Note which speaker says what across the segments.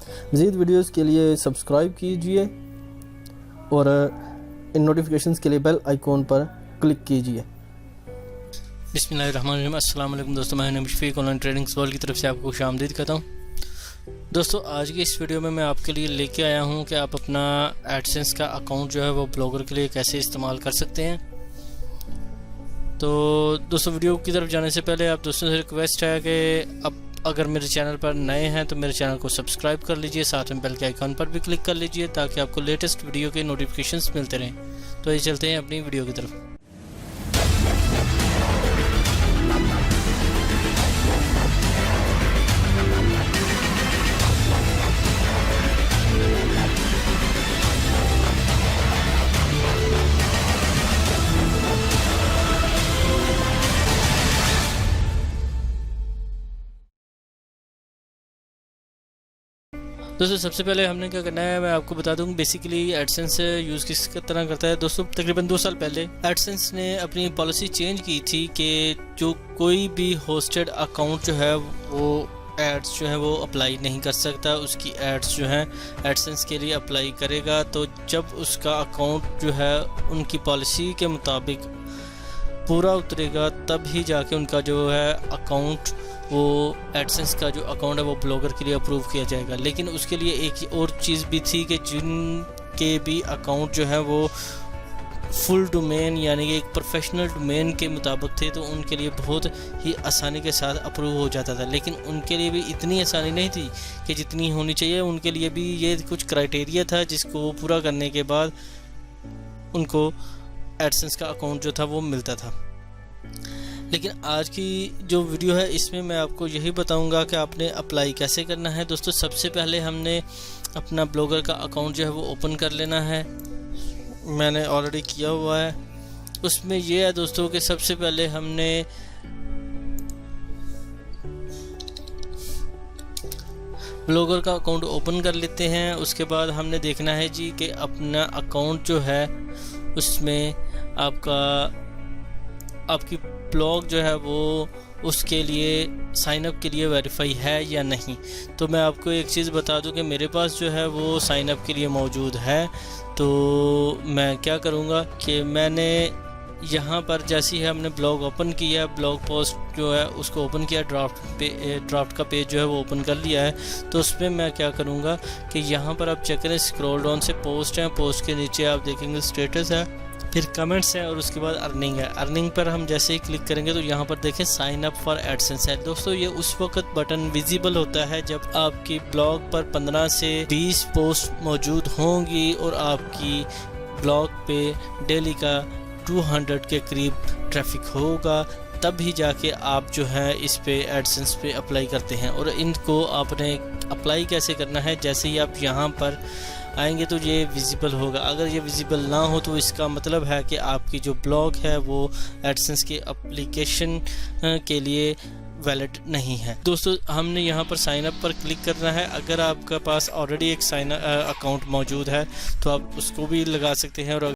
Speaker 1: मज़ीद वीडियोस के लिए सब्सक्राइब कीजिए और इन नोटिफिकेशंस के लिए बेल आइकॉन पर क्लिक कीजिए।
Speaker 2: बिस्मिल्लाहिर्रहमानिर्रहीम। अस्सलाम वालेकुम दोस्तों, मैं Naeem Shafiq online trading world की तरफ से आपको खुशामदीद कहता हूँ। दोस्तों, आज की इस वीडियो में मैं आपके लिए लेके आया हूँ कि आप अपना एडसेंस का अकाउंट जो है वो ब्लॉगर के लिए कैसे इस्तेमाल कर सकते हैं। तो दोस्तों, वीडियो की तरफ जाने से पहले आप दोस्तों से रिक्वेस्ट है कि अब अगर मेरे चैनल पर नए हैं तो मेरे चैनल को सब्सक्राइब कर लीजिए, साथ में बेल के आइकन पर भी क्लिक कर लीजिए ताकि आपको लेटेस्ट वीडियो के नोटिफिकेशंस मिलते रहें। तो ये चलते हैं अपनी वीडियो की तरफ। दोस्तों, सबसे पहले हमने क्या करना है मैं आपको बता दूं। बेसिकली एडसेंस यूज़ किस तरह करता है। दोस्तों, तकरीबन 2 साल पहले एडसेंस ने अपनी पॉलिसी चेंज की थी कि जो कोई भी होस्टेड अकाउंट जो है वो एड्स जो है वो अप्लाई नहीं कर सकता। उसकी एड्स जो है एडसेंस के लिए अप्लाई करेगा तो जब उसका अकाउंट जो है उनकी पॉलिसी के मुताबिक पूरा उतरेगा तब ही जाके उनका जो है अकाउंट, वो एडसेंस का जो अकाउंट है वो ब्लॉगर के लिए अप्रूव किया जाएगा। लेकिन उसके लिए एक और चीज़ भी थी कि जिनके भी अकाउंट जो है वो फुल डोमेन यानी कि एक प्रोफेशनल डोमेन के मुताबिक थे तो उनके लिए बहुत ही आसानी के साथ अप्रूव हो जाता था। लेकिन उनके लिए भी इतनी आसानी नहीं थी कि जितनी होनी चाहिए। उनके लिए भी ये कुछ क्राइटेरिया था जिसको पूरा करने के बाद उनको एडसेंस का अकाउंट जो था वो मिलता था। लेकिन आज की जो वीडियो है इसमें मैं आपको यही बताऊंगा कि आपने अप्लाई कैसे करना है। दोस्तों, सबसे पहले हमने अपना ब्लॉगर का अकाउंट जो है वो ओपन कर लेना है। मैंने ऑलरेडी किया हुआ है। उसमें यह है दोस्तों कि सबसे पहले हमने ब्लॉगर का अकाउंट ओपन कर लेते हैं। उसके बाद हमने देखना है जी कि अपना अकाउंट जो है उसमें आपकी ब्लॉग जो है वो उसके लिए साइन अप के लिए वेरीफाई है या नहीं। तो मैं आपको एक चीज़ बता दूं कि मेरे पास जो है वो साइन अप के लिए मौजूद है। तो मैं क्या करूँगा कि मैंने यहाँ पर जैसे ही हमने ब्लॉग ओपन किया, ब्लॉग पोस्ट जो है उसको ओपन किया, ड्राफ्ट का पेज जो है वो ओपन कर लिया है। तो उसमें मैं क्या करूँगा कि यहाँ पर आप चेक करें, स्क्रॉल डाउन से पोस्ट है, पोस्ट के नीचे आप देखेंगे स्टेटस है, फिर कमेंट्स है और उसके बाद अर्निंग है। अर्निंग पर हम जैसे ही क्लिक करेंगे तो यहाँ पर देखें साइन अप फॉर एडसेंस है। दोस्तों, ये उस वक्त बटन विजिबल होता है जब आपकी ब्लॉग पर 15 से 20 पोस्ट मौजूद होंगी और आपकी ब्लॉग पे डेली का 200 के करीब ट्रैफिक होगा, तब ही जाके आप जो है इस पे एडसेंस पे अप्लाई करते हैं। और इनको आपने अप्लाई कैसे करना है, जैसे ही आप यहाँ पर आएंगे तो ये विजिबल होगा। अगर ये विजिबल ना हो तो इसका मतलब है कि आपकी जो ब्लॉग है वो एडसेंस के एप्लीकेशन के लिए वैलिड नहीं है। दोस्तों, हमने यहाँ पर साइन अप पर क्लिक करना है। अगर आपके पास ऑलरेडी एक अकाउंट मौजूद है तो आप उसको भी लगा सकते हैं। और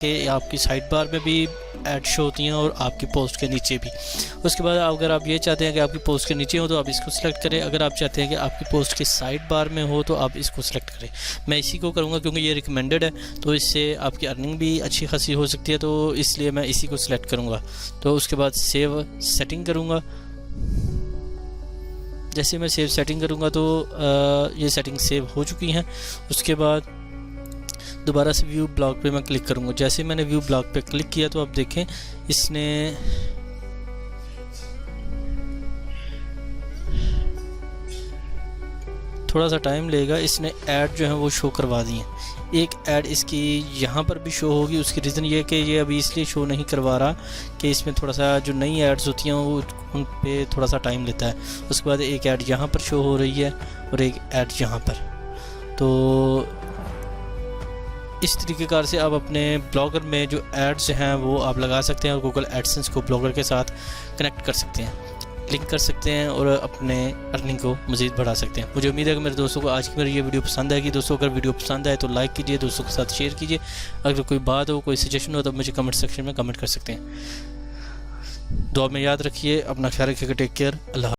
Speaker 2: कि आपकी साइड बार में भी ऐड शो होती हैं और आपकी पोस्ट के नीचे भी। उसके बाद अगर आप ये चाहते हैं कि आपकी पोस्ट के नीचे हो तो आप इसको सिलेक्ट करें, अगर आप चाहते हैं कि आपकी पोस्ट की साइड बार में हो तो आप इसको सिलेक्ट करें। मैं इसी को करूँगा क्योंकि ये रिकमेंडेड है, तो इससे आपकी अर्निंग भी अच्छी खासी हो सकती है, तो इसलिए मैं इसी को सिलेक्ट करूँगा। तो उसके बाद सेव सेटिंग करूँगा। जैसे मैं सेव सेटिंग करूँगा तो ये सेटिंग सेव हो चुकी हैं। उसके बाद दोबारा से व्यू ब्लॉग पे मैं क्लिक करूँगा। जैसे मैंने व्यू ब्लॉग पे क्लिक किया तो आप देखें इसने थोड़ा सा टाइम लेगा, इसने ऐड जो है वो शो करवा दी हैं। एक ऐड इसकी यहाँ पर भी शो होगी, उसकी रीज़न ये है कि ये अभी इसलिए शो नहीं करवा रहा कि इसमें थोड़ा सा जो नई ऐड्स होती हैं वो उन पे थोड़ा सा टाइम लेता है। उसके बाद एक ऐड यहाँ पर शो हो रही है और एक ऐड यहाँ पर। तो इस तरीके कार से आप अपने ब्लॉगर में जो एड्स हैं वो आप लगा सकते हैं और गूगल एडसेंस को ब्लॉगर के साथ कनेक्ट कर सकते हैं, लिंक कर सकते हैं और अपने अर्निंग को मज़ीद बढ़ा सकते हैं। मुझे उम्मीद है कि मेरे दोस्तों को आज की मेरी ये वीडियो पसंद आएगी। दोस्तों अगर वीडियो पसंद आए तो लाइक कीजिए, दोस्तों के साथ शेयर कीजिए। अगर कोई बात हो, कोई सजेशन हो तो मुझे कमेंट सेक्शन में कमेंट कर सकते हैं। दुआ में याद रखिए, अपना ख्याल रखिएगा। टेक केयर, अल्लाह।